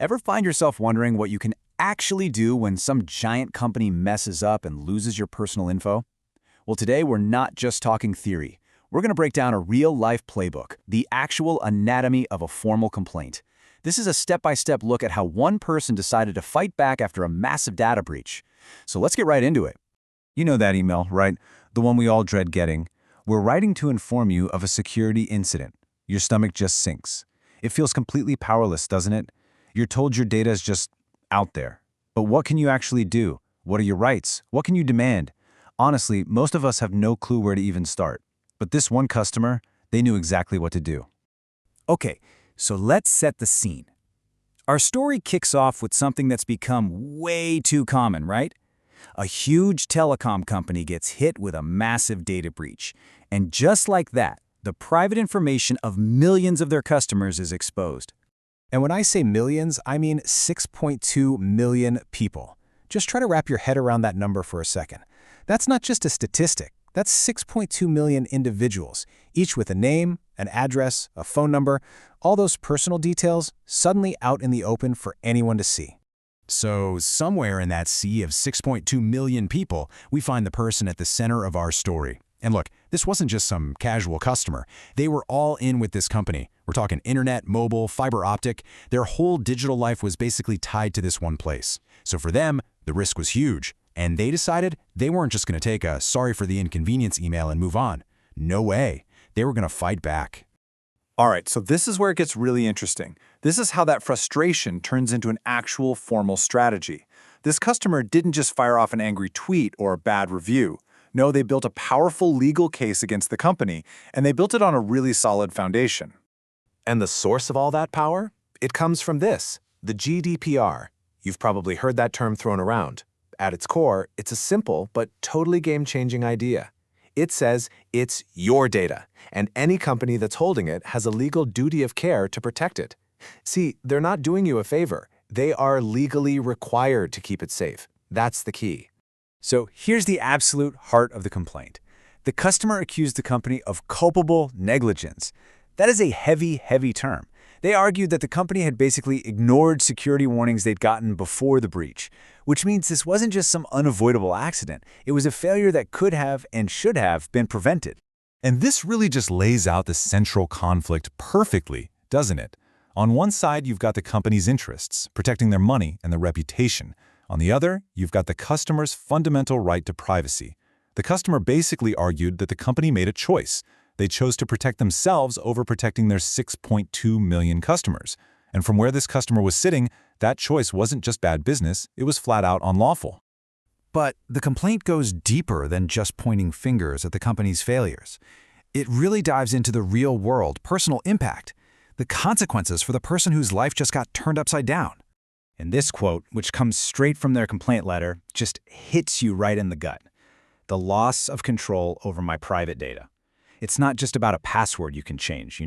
Ever find yourself wondering what you can actually do when some giant company messes up and loses your personal info? Well, today we're not just talking theory. We're going to break down a real-life playbook, the actual anatomy of a formal complaint. This is a step-by-step look at how one person decided to fight back after a massive data breach. So let's get right into it. You know that email, right? The one we all dread getting. We're writing to inform you of a security incident. Your stomach just sinks. It feels completely powerless, doesn't it? You're told your data is just out there. But what can you actually do? What are your rights? What can you demand? Honestly, most of us have no clue where to even start. But this one customer, they knew exactly what to do. Okay, so let's set the scene. Our story kicks off with something that's become way too common, right? A huge telecom company gets hit with a massive data breach. And just like that, the private information of millions of their customers is exposed. And when I say millions, I mean 6.2 million people. Just try to wrap your head around that number for a second. That's not just a statistic. That's 6.2 million individuals, each with a name, an address, a phone number, all those personal details suddenly out in the open for anyone to see. So somewhere in that sea of 6.2 million people, we find the person at the center of our story. And look, this wasn't just some casual customer. They were all in with this company. We're talking internet, mobile, fiber optic. Their whole digital life was basically tied to this one place. So for them, the risk was huge. And they decided they weren't just going to take a sorry for the inconvenience email and move on. No way. They were going to fight back. All right, so this is where it gets really interesting. This is how that frustration turns into an actual formal strategy. This customer didn't just fire off an angry tweet or a bad review. No, they built a powerful legal case against the company, and they built it on a really solid foundation. And the source of all that power? It comes from this, the GDPR. You've probably heard that term thrown around. At its core, it's a simple but totally game-changing idea. It says it's your data, and any company that's holding it has a legal duty of care to protect it. See, they're not doing you a favor. They are legally required to keep it safe. That's the key. So here's the absolute heart of the complaint. The customer accused the company of culpable negligence. That is a heavy, heavy term. They argued that the company had basically ignored security warnings they'd gotten before the breach, which means this wasn't just some unavoidable accident. It was a failure that could have and should have been prevented. And this really just lays out the central conflict perfectly, doesn't it? On one side, you've got the company's interests, protecting their money and their reputation. On the other, you've got the customer's fundamental right to privacy. The customer basically argued that the company made a choice. They chose to protect themselves over protecting their 6.2 million customers. And from where this customer was sitting, that choice wasn't just bad business, it was flat out unlawful. But the complaint goes deeper than just pointing fingers at the company's failures. It really dives into the real-world, personal impact, the consequences for the person whose life just got turned upside down. And this quote, which comes straight from their complaint letter, just hits you right in the gut. The loss of control over my private data. It's not just about a password you can change,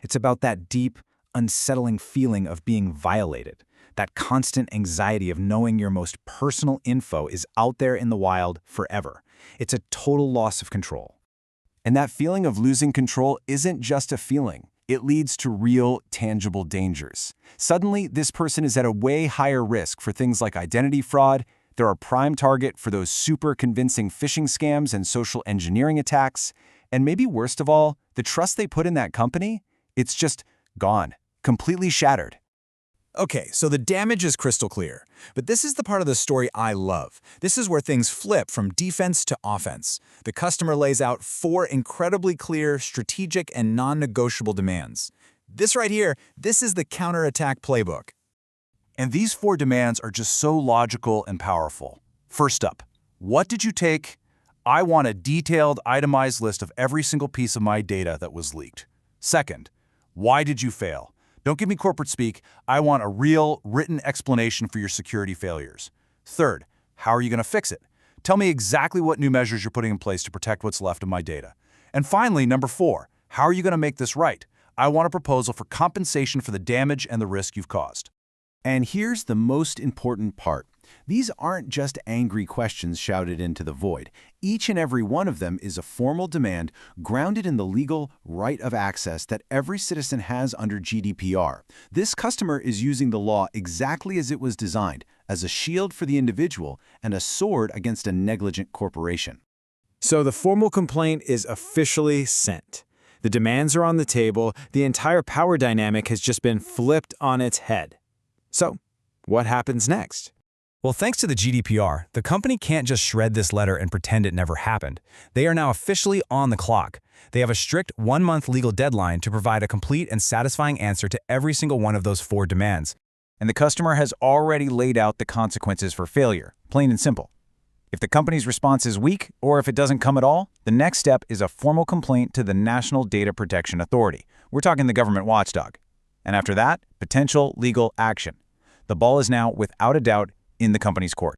It's about that deep, unsettling feeling of being violated. That constant anxiety of knowing your most personal info is out there in the wild forever. It's a total loss of control. And that feeling of losing control isn't just a feeling. It leads to real, tangible dangers. Suddenly, this person is at a way higher risk for things like identity fraud. They're a prime target for those super convincing phishing scams and social engineering attacks. And maybe worst of all, the trust they put in that company, it's just gone, completely shattered. Okay, so the damage is crystal clear. But this is the part of the story I love. This is where things flip from defense to offense. The customer lays out 4 incredibly clear, strategic, and non-negotiable demands. This right here, this is the counterattack playbook. And these 4 demands are just so logical and powerful. First up, what did you take? I want a detailed, itemized list of every single piece of my data that was leaked. Second, why did you fail? Don't give me corporate speak. I want a real, written explanation for your security failures. Third, how are you going to fix it? Tell me exactly what new measures you're putting in place to protect what's left of my data. And finally, number 4, how are you going to make this right? I want a proposal for compensation for the damage and the risk you've caused. And here's the most important part. These aren't just angry questions shouted into the void. Each and every one of them is a formal demand grounded in the legal right of access that every citizen has under GDPR. This customer is using the law exactly as it was designed, as a shield for the individual and a sword against a negligent corporation. So the formal complaint is officially sent. The demands are on the table. The entire power dynamic has just been flipped on its head. So, what happens next? Well, thanks to the GDPR, the company can't just shred this letter and pretend it never happened. They are now officially on the clock. They have a strict 1-month legal deadline to provide a complete and satisfying answer to every single one of those 4 demands. And the customer has already laid out the consequences for failure, plain and simple. If the company's response is weak, or if it doesn't come at all, the next step is a formal complaint to the National Data Protection Authority. We're talking the government watchdog. And after that, potential legal action. The ball is now, without a doubt, in the company's court.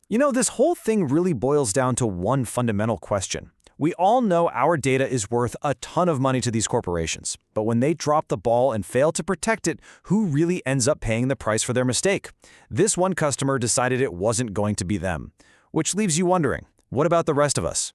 You know, this whole thing really boils down to one fundamental question. We all know our data is worth a ton of money to these corporations, but when they drop the ball and fail to protect it, who really ends up paying the price for their mistake? This one customer decided it wasn't going to be them. Which leaves you wondering, what about the rest of us?